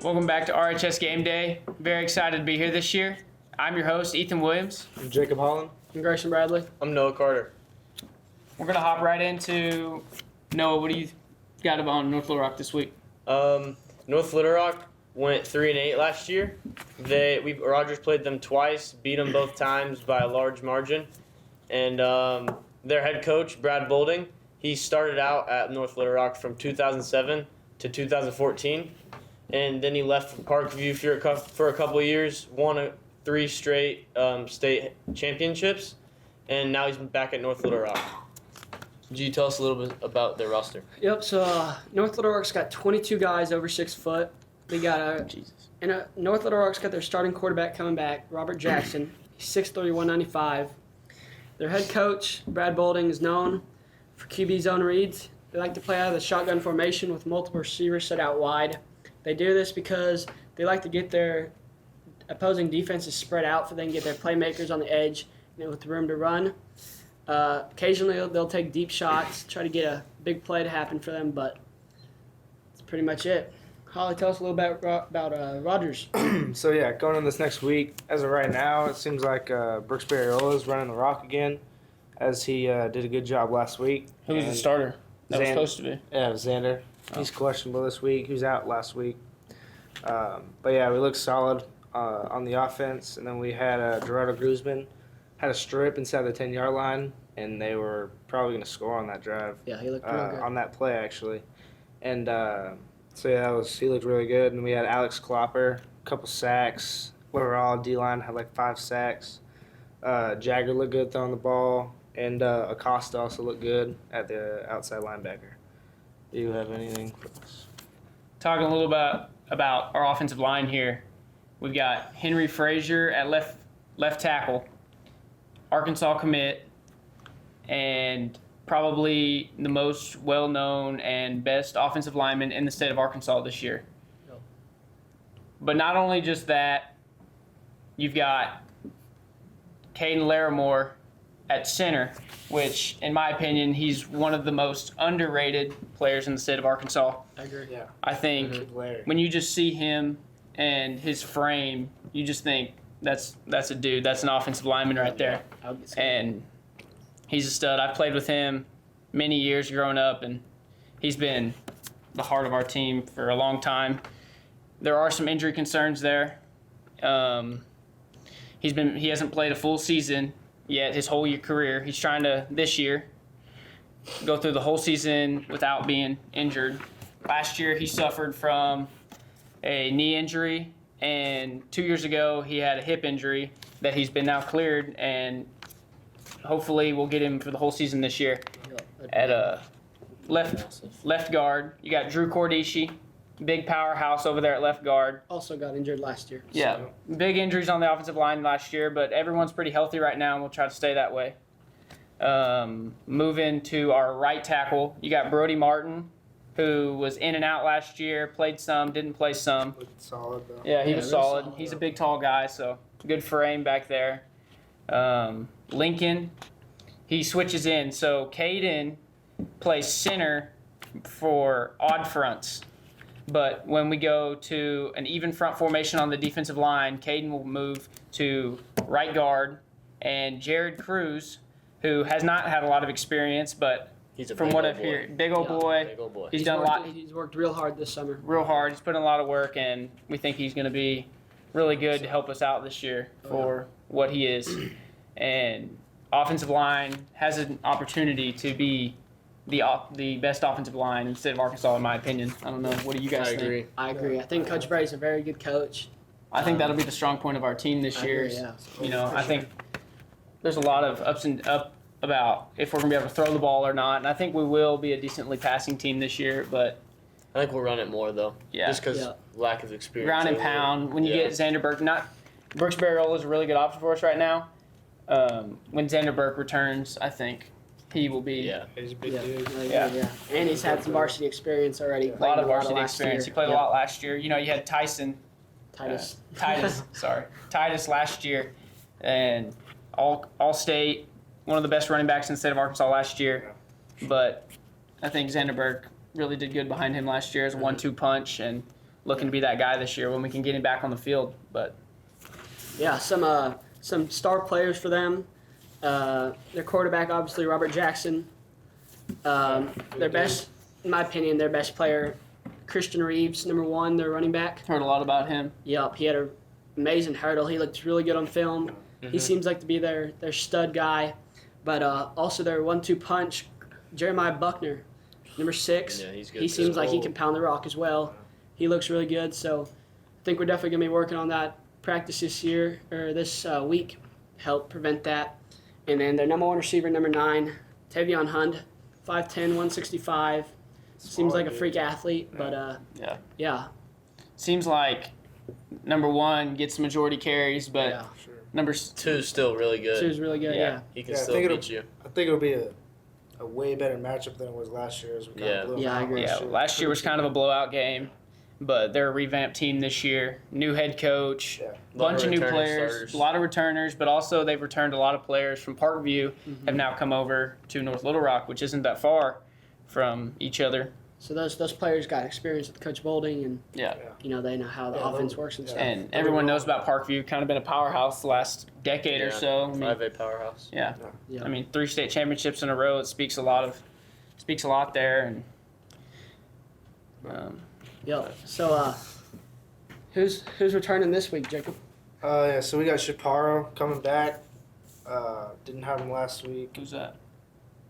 Welcome back to RHS GameDay. Very excited to be here this year. I'm your host, Ethan Williams. I'm Jacob Holland. I'm Grayson Bradley. I'm Noah Carter. We're going to hop right into Noah. What do you got about North Little Rock this week? North Little Rock went 3-8 last year. Rogers played them twice, beat them both times by a large margin. And their head coach, Brad Bolding, he started out at North Little Rock from 2007 to 2014. And then he left for Parkview for a couple of years, won 3 straight state championships, and now he's back at North Little Rock. Could you tell us a little bit about their roster? Yep. So North Little Rock's got 22 guys over 6 foot. They got North Little Rock's got their starting quarterback coming back, Robert Jackson. He's 6'3", 195. Their head coach, Brad Bolding, is known for QB zone reads. They like to play out of the shotgun formation with multiple receivers set out wide. They do this because they like to get their opposing defenses spread out so they can get their playmakers on the edge with room to run. Occasionally they'll take deep shots, try to get a big play to happen for them, but that's pretty much it. Holly, tell us a little bit about Rogers. So yeah, going on this next week, as of right now, it seems like Brooks Barriola is running the rock again, as he did a good job last week. Who was the starter? That was supposed to be. Yeah, it was Xander. Oh. He's questionable this week. He was out last week. But yeah, we looked solid on the offense. And then we had Gerardo Guzman had a strip inside the 10-yard line, and they were probably going to score on that drive. Yeah, he looked real good. On that play, actually. And so yeah, he looked really good. And we had Alex Klopper, a couple sacks. Overall, D-line had like 5 sacks. Jagger looked good throwing the ball. And Acosta also looked good at the outside linebacker. Do you have anything for us? Talking a little about our offensive line here. We've got Henry Frazier at left tackle, Arkansas commit, and probably the most well-known and best offensive lineman in the state of Arkansas this year. Yep. But not only just that, you've got Caden Larimore at center, which, in my opinion, he's one of the most underrated players in the state of Arkansas. I agree. Yeah. I think when you just see him and his frame, you just think that's a dude. That's an offensive lineman right there. And he's a stud. I've played with him many years growing up, and he's been the heart of our team for a long time. There are some injury concerns there. He hasn't played a full season yet his whole career. He's trying to, this year, go through the whole season without being injured. Last year, he suffered from a knee injury, and 2 years ago, he had a hip injury that he's been now cleared, and hopefully we'll get him for the whole season this year. At a left guard, you got Drew Cordici, big powerhouse over there at left guard. Also got injured last year. Yeah, big injuries on the offensive line last year, but everyone's pretty healthy right now, and we'll try to stay that way. Moving to our right tackle, you got Brody Martin, who was in and out last year, played some, didn't play some. Looked solid, though. Yeah, he was really solid. solid. He's a big, tall guy, so good frame back there. Lincoln, he switches in. So Caden plays center for odd fronts. But when we go to an even front formation on the defensive line, Caden will move to right guard. And Jared Cruz, who has not had a lot of experience, but from what I've heard, big old boy. Big old boy. He's done a lot. He's worked real hard this summer. Real hard. He's put in a lot of work, and we think he's going to be really good to help us out this year for what he is. And offensive line has an opportunity to be the best offensive line in the state of Arkansas, in my opinion. I don't know. What do you guys think? I agree. I think Coach Bray's a very good coach. I think that'll be the strong point of our team this year. Agree, yeah. You know, I think there's a lot of up about if we're going to be able to throw the ball or not. And I think we will be a decently passing team this year, but I think we'll run it more, though. Yeah. Just because lack of experience. ground and pound. When you get Xander Burke, Brooks Barriola is a really good option for us right now. When Xander Burke returns, I think he will be He's a big Yeah. dude. Yeah. And he's had some varsity experience already. a lot of varsity last experience. year. He played a lot last year. You know, you had Titus last year, and all state, one of the best running backs in the state of Arkansas last year. But I think Xander Burke really did good behind him last year as a 1-2 punch, and looking to be that guy this year when we can get him back on the field. But Yeah, some star players for them. Their quarterback, obviously, Robert Jackson. Their best, in my opinion, their best player, Christian Reeves, number 1, their running back. heard a lot about him. Yep, he had an amazing hurdle. He looked really good on film. He seems like to be their stud guy. But also their 1-2 punch, Jeremiah Buckner, number 6. Yeah, he's good He too. seems like he can pound the rock as well. He looks really good. So I think we're definitely going to be working on that practice this year, or this week, help prevent that. And then their number 1 receiver, number 9, Tavion Hund, 5'10", 165. Seems like a freak athlete, but yeah. Seems like number 1 gets the majority carries, but Yeah. number 2's still really good. So he was really good, yeah. He can Yeah, I still think beat you. I think it'll be a way better matchup than it was last year. As we kind Yeah. of blew them Yeah, I out agree. Yeah, last year was kind of a blowout game, but they're a revamped team this year. New head coach, Yeah. bunch of new returning players, starters. a lot of returners, but also they've returned a lot of players from Parkview have now come over to North Little Rock, which isn't that far from each other. So those players got experience with Coach Bolding, and Yeah. they know how the offense works and stuff. And everyone knows about Parkview, kind of been a powerhouse the last decade or so. I mean, 5A powerhouse. yeah. Yeah. I mean, 3 state championships in a row. It speaks a lot there. And Yep. So who's returning this week, Jacob? Yeah, so we got Chaparro coming back. Didn't have him last week. who's that?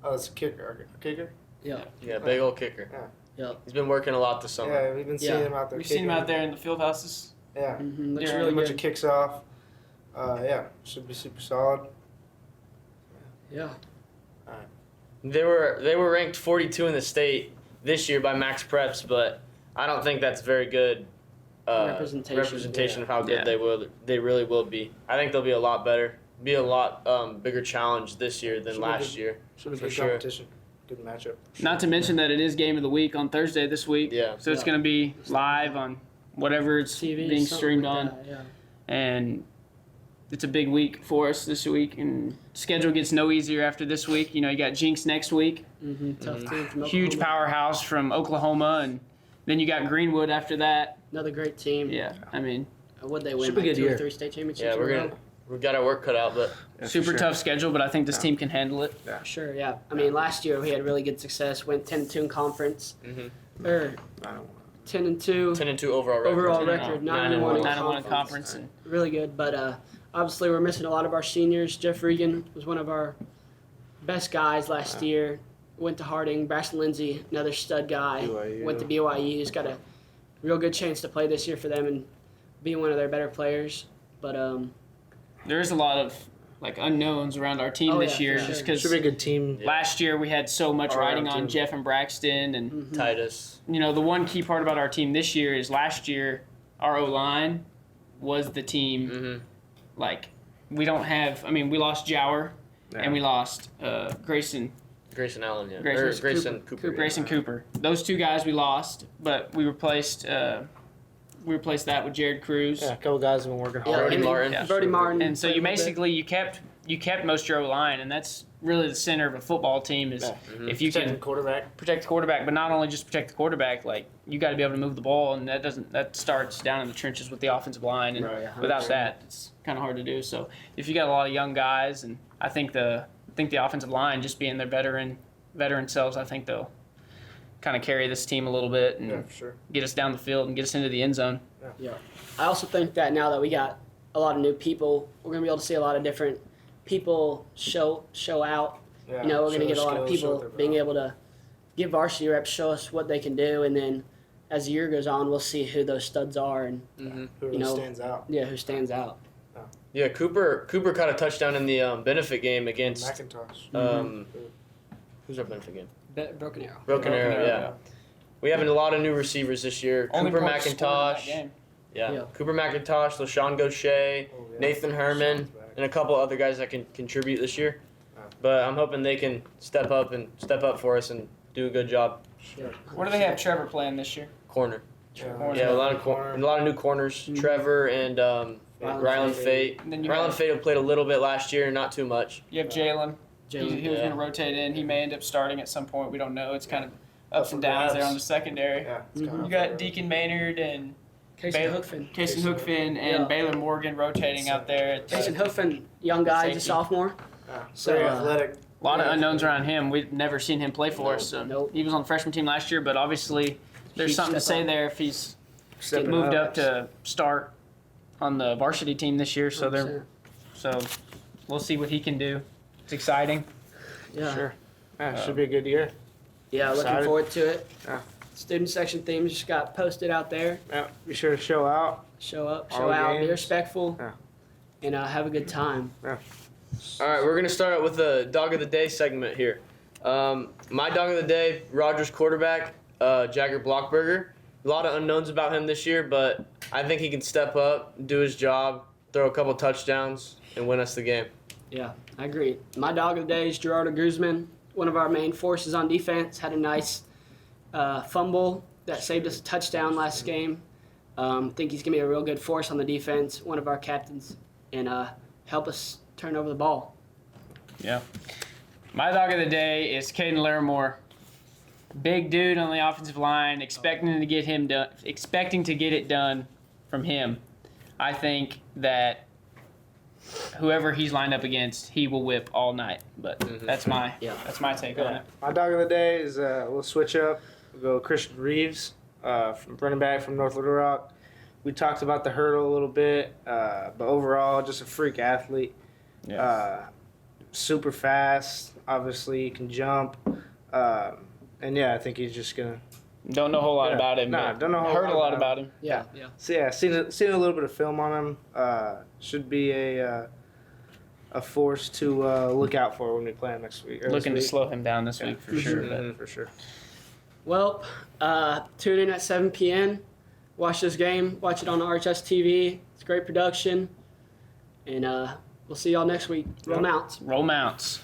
Oh, it's a kicker. A kicker? Yeah, big old kicker. Yep. He's been working a lot this summer. Yeah, we've been seeing Yeah. him out there. We've seen him kicking. out there in the field houses. Yeah. Looks Yeah, really a bunch good. of kicks off. Yeah, should be super solid. Yeah. They were ranked 42 in the state this year by Max Preps, but I don't think that's very good representation of how good Yeah. they really will be. I think they'll be a lot better, be a lot bigger challenge this year than Should be last good. year. Should be For good sure. competition. Good matchup. Not to mention that it is game of the week on Thursday this week. Yeah. So it's Yeah. going to be live on whatever it's TV being something streamed like on. that, yeah. And it's a big week for us this week. And schedule gets no easier after this week. You know, you got Jinx next week. Tough team from Huge Oklahoma. powerhouse from Oklahoma. And then you got Greenwood after that. Another great team. Yeah. I mean, Would they win Should be like good 2 or year. 3 state championships? Yeah, in a row? we've got our work cut out, but super tough schedule, but I think this team can handle it. Sure, yeah. I mean, last year we had really good success. Went 10-2 in conference, or I don't 10-2 10-2 overall record. overall 10-1. record. 9-1 9-1 in conference. And Really good, but obviously we're missing a lot of our seniors. Jeff Regan was one of our best guys last year. Went to Harding. Braxton Lindsay, another stud guy, BYU. went to BYU. He's got a real good chance to play this year for them and be one of their better players. But there is a lot of like unknowns around our team Oh, this yeah, year, for just sure. because Should be a good team. last year we had so much All around riding on team. Jeff and Braxton, and Titus. you know the one key part about our team this year is last year our O line was the team. Like we don't have. I mean, we lost Jower and we lost Grayson Grayson Allen, yeah. Grayson Or Cooper. Grayson Cooper. Grayson Cooper. Those 2 guys we lost, but we replaced that with Jared Cruz. Yeah, a couple guys have been working yeah, hard. Brody and then Martin. Yeah. Brody Martin. And so played you a little bit. basically you kept most of your O line, and that's really the center of a football team. Is if you Protecting can quarterback. protect the quarterback, but not only just protect the quarterback, like you got to be able to move the ball, and that starts down in the trenches with the offensive line, and Right, without that, it's kind of hard to do. So if you got a lot of young guys, and I think the offensive line just being their veteran selves, I think they'll kind of carry this team a little bit and Yeah, for sure. get us down the field and get us into the end zone. Yeah. I also think that now that we got a lot of new people, we're going to be able to see a lot of different people show out. Yeah, You know, we're going to show get a lot of skills, show people their being value. able to give varsity reps, show us what they can do, and then as the year goes on, we'll see who those studs are and Who really you know, stands out. who stands out. Yeah, Cooper caught a touchdown in the benefit game against McIntosh. who's our benefit game? Broken Arrow. Broken Arrow, yeah. We have a lot of new receivers this year. Only Cooper point scored in that McIntosh. game. Yeah. Cooper McIntosh, LaShawn Gaucher, Oh, yeah. Nathan Herman, Sean's back. and a couple other guys that can contribute this year. But I'm hoping they can step up for us and do a good job. What do they have Trevor playing this year? Corner. Corner. Yeah, a lot of new corners. Trevor and Rylan Fate. And then you Rylan have, Fate played a little bit last year, not too much. you have Jalen. He was Yeah. going to rotate in. He may end up starting at some point. We don't know. It's kind of ups and downs there on the secondary. Yeah, it's kinda You up got there. Deacon Maynard and Casey Baylor- Hookfin. Casey Hookfin and Yeah. Baylor Morgan rotating out there. At Casey Hookfin, young guy, he's a Safety. sophomore. So So, athletic. A lot of unknowns around him. We've never seen him play for us. So Nope. he was on the freshman team last year, but obviously there's Huge something to step say up. there if he's Stepping moved up to start on the varsity team this year. So 100%. so we'll see what he can do. It's exciting. Yeah. Sure. Yeah, it should be a good year. Yeah, looking Excited. forward to it. Yeah. Student section themes just got posted out there. Yeah, be sure to show out. Show up, All show out, be games. respectful, Yeah. and have a good time. All right, we're gonna start out with the dog of the day segment here. My dog of the day, Rogers quarterback, Jagger Blockberger. A lot of unknowns about him this year, but I think he can step up, do his job, throw a couple touchdowns, and win us the game. Yeah, I agree. My dog of the day is Gerardo Guzman, one of our main forces on defense. Had a nice fumble that saved us a touchdown last game. Think he's gonna be a real good force on the defense, one of our captains, and help us turn over the ball. Yeah. My dog of the day is Caden Larimore. Big dude on the offensive line, expecting to get it done from him. I think that whoever he's lined up against, he will whip all night. But that's my take on it. My dog of the day is we'll switch up. We'll go Christian Reeves, from running back from North Little Rock. We talked about the hurdle a little bit, but overall, just a freak athlete. Super fast. Obviously, he can jump. And yeah, I think he's just gonna. Don't know a whole lot Yeah. about him. Nah, but don't know a whole heard lot a lot about about him. Yeah. So yeah, seen a little bit of film on him. Should be a force to look out for when we play him next week. or this Looking to week. slow him down this week for sure. But For sure. Well, tune in at 7 p.m. Watch this game. Watch it on RHS TV. It's great production. And we'll see y'all next week. Roll Mounts. roll mounts.